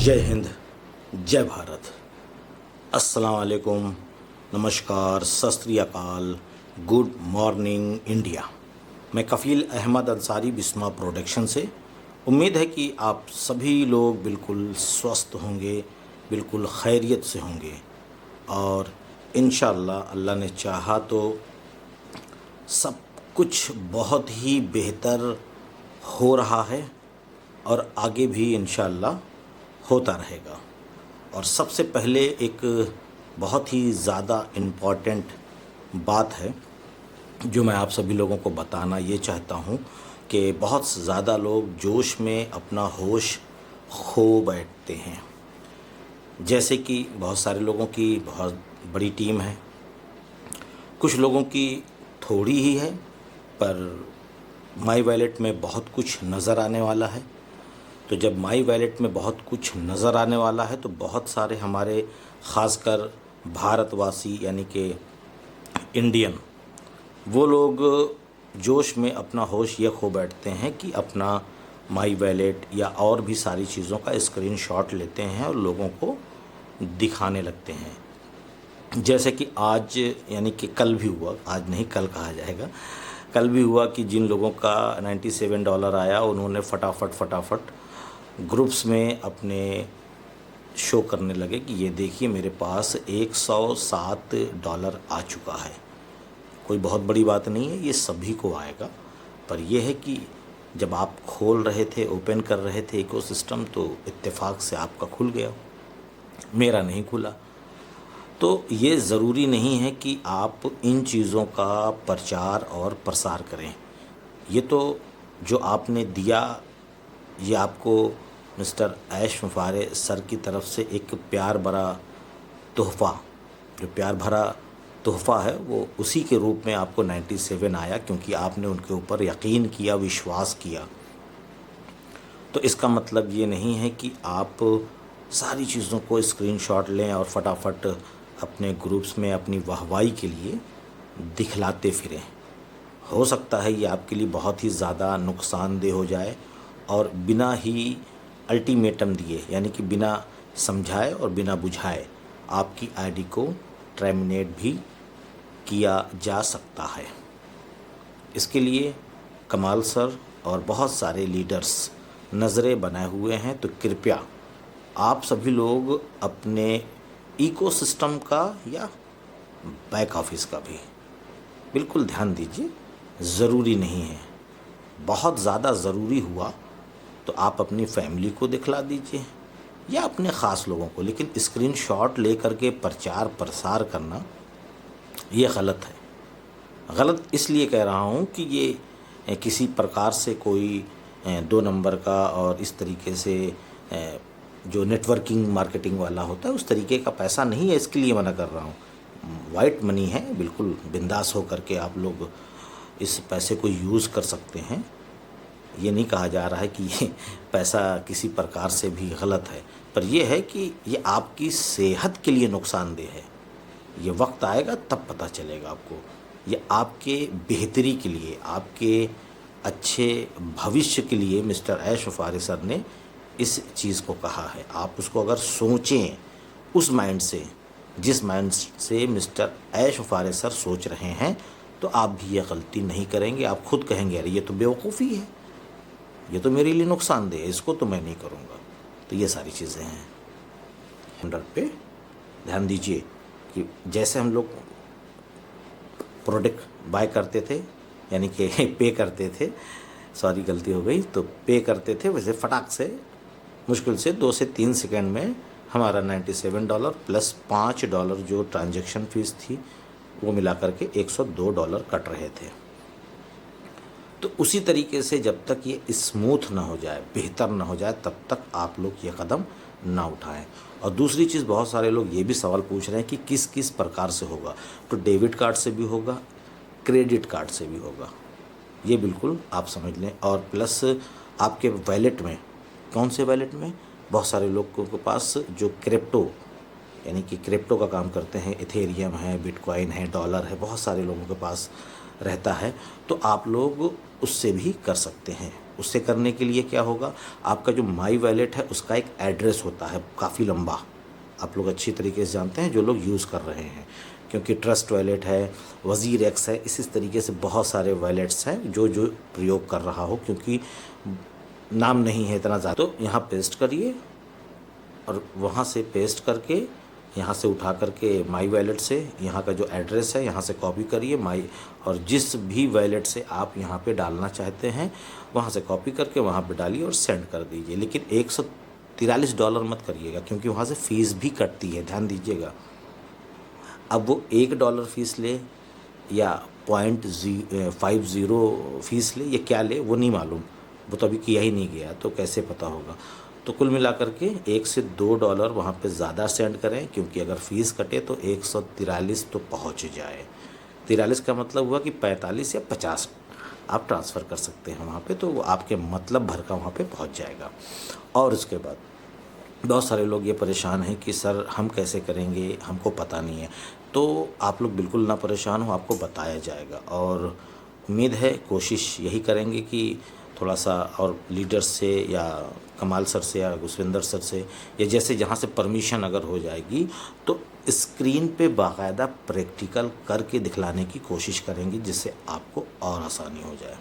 जय हिंद, जय भारत, अस्सलाम वालेकुम, नमस्कार, सत श्री अकाल, गुड मॉर्निंग इंडिया। मैं कफ़ील अहमद अंसारी बिस्मा प्रोडक्शन से। उम्मीद है कि आप सभी लोग बिल्कुल स्वस्थ होंगे, बिल्कुल खैरियत से होंगे और इंशाअल्लाह अल्लाह ने चाहा तो सब कुछ बहुत ही बेहतर हो रहा है और आगे भी इंशाअल्लाह होता रहेगा। और सबसे पहले एक बहुत ही ज़्यादा इम्पॉर्टेंट बात है जो मैं आप सभी लोगों को बताना ये चाहता हूँ कि बहुत ज़्यादा लोग जोश में अपना होश खो बैठते हैं। जैसे कि बहुत सारे लोगों की बहुत बड़ी टीम है, कुछ लोगों की थोड़ी ही है, पर माई वॉलेट में बहुत कुछ नज़र आने वाला है। तो जब माई वॉलेट में बहुत कुछ नज़र आने वाला है तो बहुत सारे हमारे ख़ासकर भारतवासी यानी कि इंडियन वो लोग जोश में अपना होश ये खो बैठते हैं कि अपना माई वॉलेट या और भी सारी चीज़ों का स्क्रीनशॉट लेते हैं और लोगों को दिखाने लगते हैं। जैसे कि आज यानी कि कल भी हुआ, आज नहीं कल कहा जाएगा, कल भी हुआ कि जिन लोगों का $97 आया उन्होंने फटाफट ग्रुप्स में अपने शो करने लगे कि ये देखिए मेरे पास $107 आ चुका है। कोई बहुत बड़ी बात नहीं है, ये सभी को आएगा, पर यह है कि जब आप खोल रहे थे, ओपन कर रहे थे इकोसिस्टम, तो इत्तेफाक से आपका खुल गया, मेरा नहीं खुला। तो ये ज़रूरी नहीं है कि आप इन चीज़ों का प्रचार और प्रसार करें। ये तो जो आपने दिया, ये आपको मिस्टर ऐश मुफारे सर की तरफ से एक प्यार भरा तोहफ़ा, जो प्यार भरा तोहफ़ा है वो उसी के रूप में आपको 97 आया, क्योंकि आपने उनके ऊपर यकीन किया, विश्वास किया। तो इसका मतलब ये नहीं है कि आप सारी चीज़ों को स्क्रीनशॉट लें और फटाफट अपने ग्रुप्स में अपनी वाहवाही के लिए दिखलाते फिरें। हो सकता है ये आपके लिए बहुत ही ज़्यादा नुकसानदेह हो जाए और बिना ही अल्टीमेटम दिए यानी कि बिना समझाए और बिना बुझाए आपकी आईडी को टर्मिनेट भी किया जा सकता है। इसके लिए कमाल सर और बहुत सारे लीडर्स नज़रें बनाए हुए हैं। तो कृपया आप सभी लोग अपने इकोसिस्टम का या बैक ऑफिस का भी बिल्कुल ध्यान दीजिए। ज़रूरी नहीं है, बहुत ज़्यादा ज़रूरी हुआ तो आप अपनी फैमिली को दिखला दीजिए या अपने ख़ास लोगों को, लेकिन स्क्रीनशॉट ले करके प्रचार प्रसार करना ये गलत है। गलत इसलिए कह रहा हूँ कि ये किसी प्रकार से कोई 2 नंबर का और इस तरीके से जो नेटवर्किंग मार्केटिंग वाला होता है उस तरीके का पैसा नहीं है, इसके लिए मना कर रहा हूँ। वाइट मनी है, बिल्कुल बिंदास हो करके आप लोग इस पैसे को यूज़ कर सकते हैं। ये नहीं कहा जा रहा है कि ये पैसा किसी प्रकार से भी गलत है, पर यह है कि ये आपकी सेहत के लिए नुकसानदेह है। ये वक्त आएगा तब पता चलेगा आपको। ये आपके बेहतरी के लिए, आपके अच्छे भविष्य के लिए मिस्टर ऐश मुफारे सर ने इस चीज़ को कहा है। आप उसको अगर सोचें उस माइंड से, जिस माइंड से मिस्टर ऐश मुफारे सर सोच रहे हैं, तो आप भी ये गलती नहीं करेंगे। आप खुद कहेंगे अरे ये तो बेवकूफ़ी है, ये तो मेरे लिए नुकसानदेह है, इसको तो मैं नहीं करूँगा। तो ये सारी चीज़ें हैं। 100 पे ध्यान दीजिए कि जैसे हम लोग प्रोडक्ट बाय करते थे यानी कि पे करते थे, सॉरी गलती हो गई, तो पे करते थे, वैसे फटाक से मुश्किल से 2 से 3 सेकंड में हमारा $97 प्लस $5 जो ट्रांजैक्शन फ़ीस थी वो मिला करके $102 कट रहे थे। तो उसी तरीके से जब तक ये स्मूथ ना हो जाए, बेहतर ना हो जाए, तब तक आप लोग ये कदम ना उठाएं। और दूसरी चीज़, बहुत सारे लोग ये भी सवाल पूछ रहे हैं कि किस किस प्रकार से होगा। तो डेबिट कार्ड से भी होगा, क्रेडिट कार्ड से भी होगा, ये बिल्कुल आप समझ लें। और प्लस आपके वॉलेट में, कौन से वॉलेट में, बहुत सारे लोगों के पास जो क्रिप्टो यानी कि क्रिप्टो का काम करते हैं, इथेरियम है, बिटकॉइन है, डॉलर है, बहुत सारे लोगों के पास रहता है, तो आप लोग उससे भी कर सकते हैं। उससे करने के लिए क्या होगा, आपका जो माई वॉलेट है उसका एक एड्रेस होता है काफ़ी लंबा, आप लोग अच्छी तरीके से जानते हैं जो लोग यूज़ कर रहे हैं, क्योंकि ट्रस्ट वॉलेट है, वज़ीर एक्स है, इसी तरीके से बहुत सारे वॉलेट्स हैं जो जो प्रयोग कर रहा हो, क्योंकि नाम नहीं है इतना ज़्यादा। तो यहाँ पेस्ट करिए और वहाँ से पेस्ट करके यहाँ से उठा करके माई वॉलेट से यहाँ का जो एड्रेस है यहाँ से कॉपी करिए माई, और जिस भी वॉलेट से आप यहाँ पे डालना चाहते हैं वहाँ से कॉपी करके वहाँ पे डालिए और सेंड कर दीजिए। लेकिन $143 मत करिएगा, क्योंकि वहाँ से फ़ीस भी कटती है, ध्यान दीजिएगा। अब वो $1 फ़ीस ले या 0.50 फ़ीस ले या क्या ले वो नहीं मालूम, वो तो अभी किया ही नहीं गया, तो कैसे पता होगा। तो कुल मिलाकर के $1 से $2 वहाँ पे ज़्यादा सेंड करें, क्योंकि अगर फ़ीस कटे तो 143 तो पहुँच जाए। 43 का मतलब हुआ कि 45 या 50 आप ट्रांसफ़र कर सकते हैं वहाँ पे, तो वो आपके मतलब भर का वहाँ पे पहुँच जाएगा। और उसके बाद बहुत सारे लोग ये परेशान हैं कि सर हम कैसे करेंगे, हमको पता नहीं है। तो आप लोग बिल्कुल ना परेशान हो, आपको बताया जाएगा, और उम्मीद है कोशिश यही करेंगे कि थोड़ा सा और लीडर से या कमाल सर से या गुसविंदर सर से या जैसे जहाँ से परमिशन अगर हो जाएगी तो स्क्रीन पे बाकायदा प्रैक्टिकल करके दिखलाने की कोशिश करेंगे, जिससे आपको और आसानी हो जाए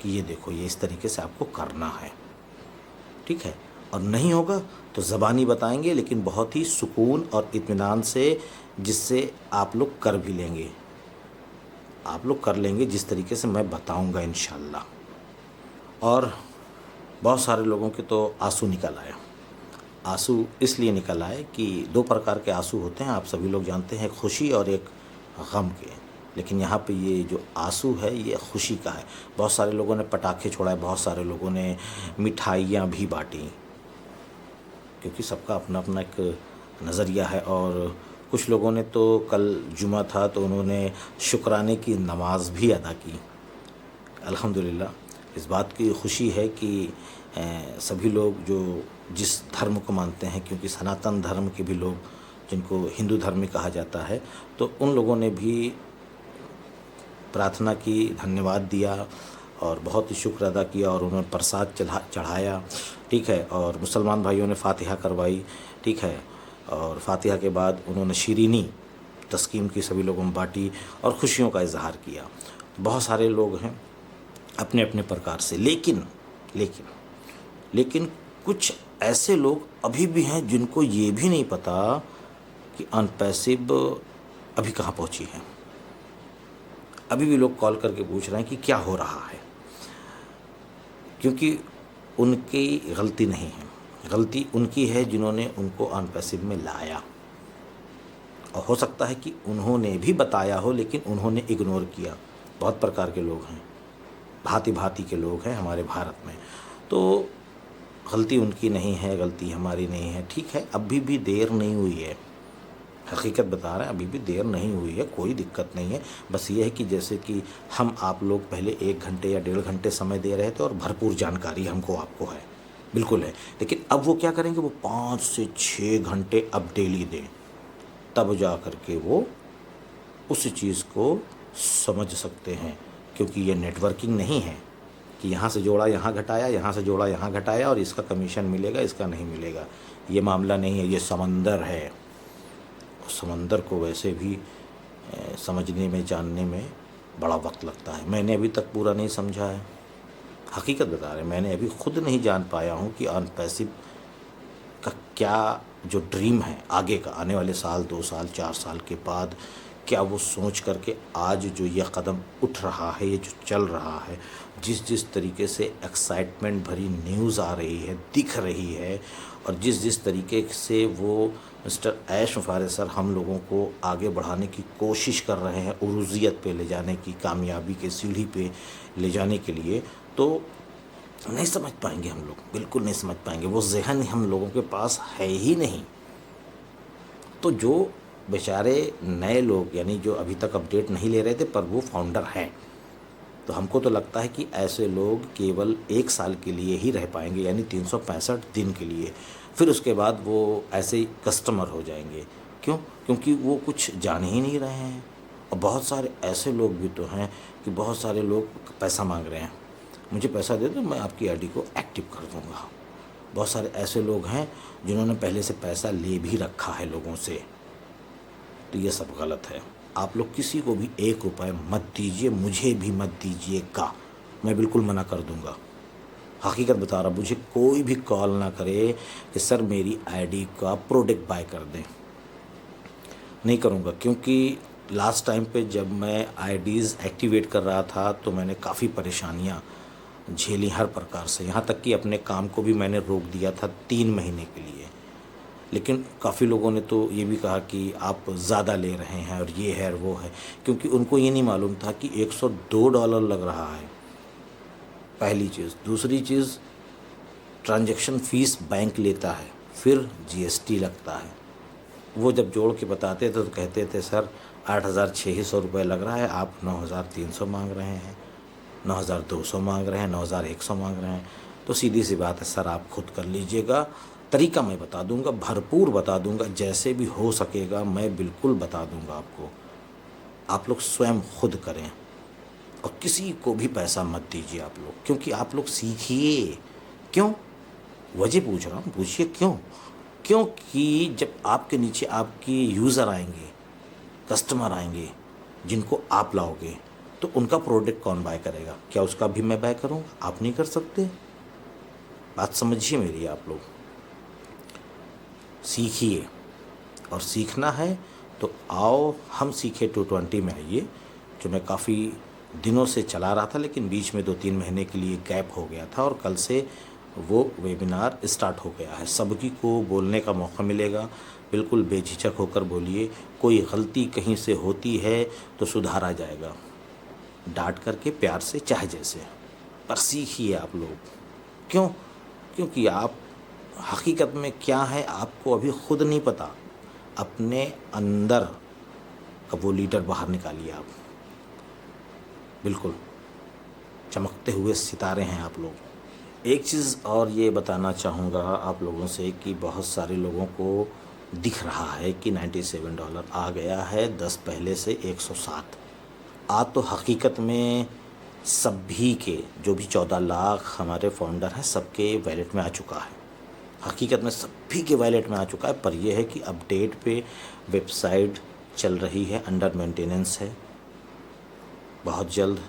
कि ये देखो ये इस तरीके से आपको करना है, ठीक है। और नहीं होगा तो ज़बानी बताएंगे, लेकिन बहुत ही सुकून और इत्मीनान से, जिससे आप लोग कर भी लेंगे, आप लोग कर लेंगे जिस तरीके से मैं बताऊंगा इंशाल्लाह। और बहुत सारे लोगों के तो आंसू निकल आए। आंसू इसलिए निकल आए कि 2 प्रकार के आंसू होते हैं, आप सभी लोग जानते हैं, एक खुशी और एक गम के। लेकिन यहाँ पे ये जो आंसू है ये खुशी का है। बहुत सारे लोगों ने पटाखे छोड़ाए, बहुत सारे लोगों ने मिठाइयाँ भी बाँटी, क्योंकि सबका अपना अपना एक नज़रिया है। और कुछ लोगों ने तो कल जुमा था तो उन्होंने शुक्राने की नमाज़ भी अदा की। अल्हम्दुलिल्लाह, इस बात की खुशी है कि सभी लोग जो जिस धर्म को मानते हैं, क्योंकि सनातन धर्म के भी लोग, जिनको हिंदू धर्म में कहा जाता है, तो उन लोगों ने भी प्रार्थना की, धन्यवाद दिया और बहुत ही शुक्र अदा किया, और उन्होंने प्रसाद चढ़ाया, ठीक है। और मुसलमान भाइयों ने फातिहा करवाई, ठीक है। और फातिहा के बाद उन्होंने शीरीनी तस्कीम की, सभी लोगों में बाँटी और खुशियों का इजहार किया। बहुत सारे लोग हैं अपने अपने प्रकार से, लेकिन कुछ ऐसे लोग अभी भी हैं जिनको ये भी नहीं पता कि अनपैसिव अभी कहाँ पहुँची है। अभी भी लोग कॉल करके पूछ रहे हैं कि क्या हो रहा है, क्योंकि उनकी गलती नहीं है, गलती उनकी है जिन्होंने उनको अनपैसिव में लाया। और हो सकता है कि उन्होंने भी बताया हो, लेकिन उन्होंने इग्नोर किया। बहुत प्रकार के लोग हैं, भांति भांति के लोग हैं हमारे भारत में। तो गलती उनकी नहीं है, गलती हमारी नहीं है, ठीक है। अभी भी देर नहीं हुई है, हकीकत बता रहे हैं, अभी भी देर नहीं हुई है, कोई दिक्कत नहीं है। बस ये है कि जैसे कि हम आप लोग पहले 1 घंटे या 1.5 घंटे समय दे रहे थे और भरपूर जानकारी हमको आपको है, बिल्कुल है, लेकिन अब वो क्या करेंगे, वो 5 से 6 घंटे अब डेली दें, तब जा कर के वो उस चीज़ को समझ सकते हैं। क्योंकि ये नेटवर्किंग नहीं है कि यहाँ से जोड़ा यहाँ घटाया, यहाँ से जोड़ा यहाँ घटाया और इसका कमीशन मिलेगा, इसका नहीं मिलेगा। ये मामला नहीं है, ये समंदर है। समंदर को वैसे भी समझने में, जानने में बड़ा वक्त लगता है। मैंने अभी तक पूरा नहीं समझा है, हकीकत बता रहे हैं, मैंने अभी खुद नहीं जान पाया हूँ कि अनपैसिव का क्या जो ड्रीम है आगे का, आने वाले साल, 2 साल, 4 साल के बाद, क्या वो सोच करके आज जो ये कदम उठ रहा है, ये जो चल रहा है, जिस तरीके से एक्साइटमेंट भरी न्यूज़ आ रही है, दिख रही है, और जिस तरीके से वो मिस्टर ऐश मुफारिस सर हम लोगों को आगे बढ़ाने की कोशिश कर रहे हैं, उरूजियत पे ले जाने की, कामयाबी के सीढ़ी पे ले जाने के लिए, तो नहीं समझ पाएंगे हम लोग, बिल्कुल नहीं समझ पाएंगे। वो ज़हन हम लोगों के पास है ही नहीं। तो जो बेचारे नए लोग, यानी जो अभी तक अपडेट नहीं ले रहे थे पर वो फाउंडर हैं, तो हमको तो लगता है कि ऐसे लोग केवल 1 साल के लिए ही रह पाएंगे, यानी 365 दिन के लिए। फिर उसके बाद वो ऐसे ही कस्टमर हो जाएंगे। क्यों? क्योंकि वो कुछ जान ही नहीं रहे हैं, और बहुत सारे ऐसे लोग भी तो हैं कि बहुत सारे लोग पैसा मांग रहे हैं, मुझे पैसा दे दो मैं आपकी आईडी को एक्टिव कर दूंगा। बहुत सारे ऐसे लोग हैं जिन्होंने पहले से पैसा ले भी रखा है लोगों से। तो ये सब गलत है। आप लोग किसी को भी 1 रुपये मत दीजिए, मुझे भी मत दीजिएगा, मैं बिल्कुल मना कर दूंगा। हकीकत बता रहा, मुझे कोई भी कॉल ना करे कि सर मेरी आईडी का प्रोडक्ट बाय कर दें, नहीं करूँगा। क्योंकि लास्ट टाइम पे जब मैं आईडीज़ एक्टिवेट कर रहा था तो मैंने काफ़ी परेशानियाँ झेली हर प्रकार से, यहाँ तक कि अपने काम को भी मैंने रोक दिया था 3 महीने के लिए। लेकिन काफ़ी लोगों ने तो ये भी कहा कि आप ज़्यादा ले रहे हैं और ये है और वो है, क्योंकि उनको ये नहीं मालूम था कि $102 लग रहा है, पहली चीज़। दूसरी चीज़, ट्रांजैक्शन फ़ीस बैंक लेता है, फिर जीएसटी लगता है। वो जब जोड़ के बताते थे तो कहते थे सर 8,600 रुपये लग रहा है, आप 9,300 मांग रहे हैं, 9,200 मांग रहे हैं, 9,100 मांग रहे हैं। तो सीधी सी बात है सर, आप खुद कर लीजिएगा। तरीका मैं बता दूंगा, भरपूर बता दूंगा, जैसे भी हो सकेगा मैं बिल्कुल बता दूंगा आपको। आप लोग स्वयं खुद करें और किसी को भी पैसा मत दीजिए आप लोग, क्योंकि आप लोग सीखिए। क्यों? वजह पूछ रहा हूँ, पूछिए क्यों? क्योंकि जब आपके नीचे आपकी यूज़र आएंगे, कस्टमर आएंगे जिनको आप लाओगे, तो उनका प्रोडक्ट कौन बाय करेगा? क्या उसका भी मैं बाय करूँगा? आप नहीं कर सकते। बात समझिए मेरी। आप लोग सीखिए, और सीखना है तो आओ हम सीखे 220 में आइए, जो मैं काफ़ी दिनों से चला रहा था, लेकिन बीच में 2-3 महीने के लिए गैप हो गया था, और कल से वो वेबिनार स्टार्ट हो गया है। सबकी को बोलने का मौका मिलेगा, बिल्कुल बेझिझक होकर बोलिए। कोई गलती कहीं से होती है तो सुधारा जाएगा, डांट करके, प्यार से, चाहे जैसे, पर सीखिए आप लोग। क्यों? क्योंकि आप हकीकत में क्या है आपको अभी खुद नहीं पता। अपने अंदर का वो लीडर बाहर निकालिए आप। बिल्कुल चमकते हुए सितारे हैं आप लोग। एक चीज़ और ये बताना चाहूँगा आप लोगों से कि बहुत सारे लोगों को दिख रहा है कि $97 आ गया है, 10 पहले से 107 आ, तो हकीकत में सभी के जो भी 14 लाख हमारे फाउंडर हैं सबके वैलेट में आ चुका है। हकीकत में सभी के वैलेट में आ चुका है, पर यह है कि अपडेट पे वेबसाइट चल रही है, अंडर मेंटेनेंस है। बहुत जल्द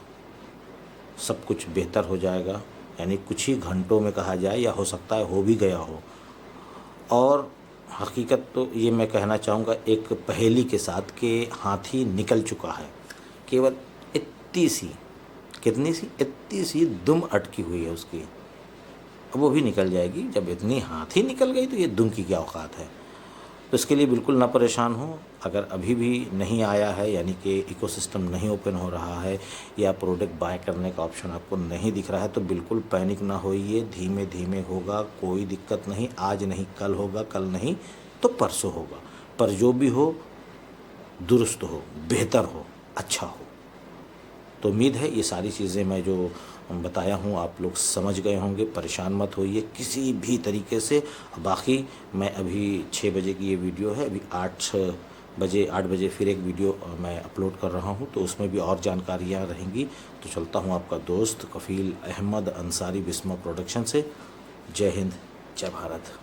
सब कुछ बेहतर हो जाएगा, यानी कुछ ही घंटों में कहा जाए, या हो सकता है हो भी गया हो। और हकीकत तो ये मैं कहना चाहूँगा एक पहेली के साथ कि हाथी निकल चुका है, केवल इतनी सी, कितनी सी, इतनी सी दुम अटकी हुई है उसकी। अब वो भी निकल जाएगी। जब इतनी हाथी निकल गई तो ये दुम की क्या औकात है। तो इसके लिए बिल्कुल ना परेशान हो। अगर अभी भी नहीं आया है, यानी कि इकोसिस्टम नहीं ओपन हो रहा है, या प्रोडक्ट बाय करने का ऑप्शन आपको नहीं दिख रहा है, तो बिल्कुल पैनिक ना होइए। धीमे धीमे होगा, कोई दिक्कत नहीं। आज नहीं कल होगा, कल नहीं तो परसों होगा, पर जो भी हो दुरुस्त हो, बेहतर हो, अच्छा हो। तो उम्मीद है ये सारी चीज़ें मैं जो बताया हूँ आप लोग समझ गए होंगे। परेशान मत होइए किसी भी तरीके से। बाकी मैं अभी 6 बजे की ये वीडियो है, अभी 8 बजे फिर एक वीडियो मैं अपलोड कर रहा हूँ, तो उसमें भी और जानकारियाँ रहेंगी। तो चलता हूँ आपका दोस्त कफ़ील अहमद अंसारी बिस्मा प्रोडक्शन से। जय हिंद, जय भारत।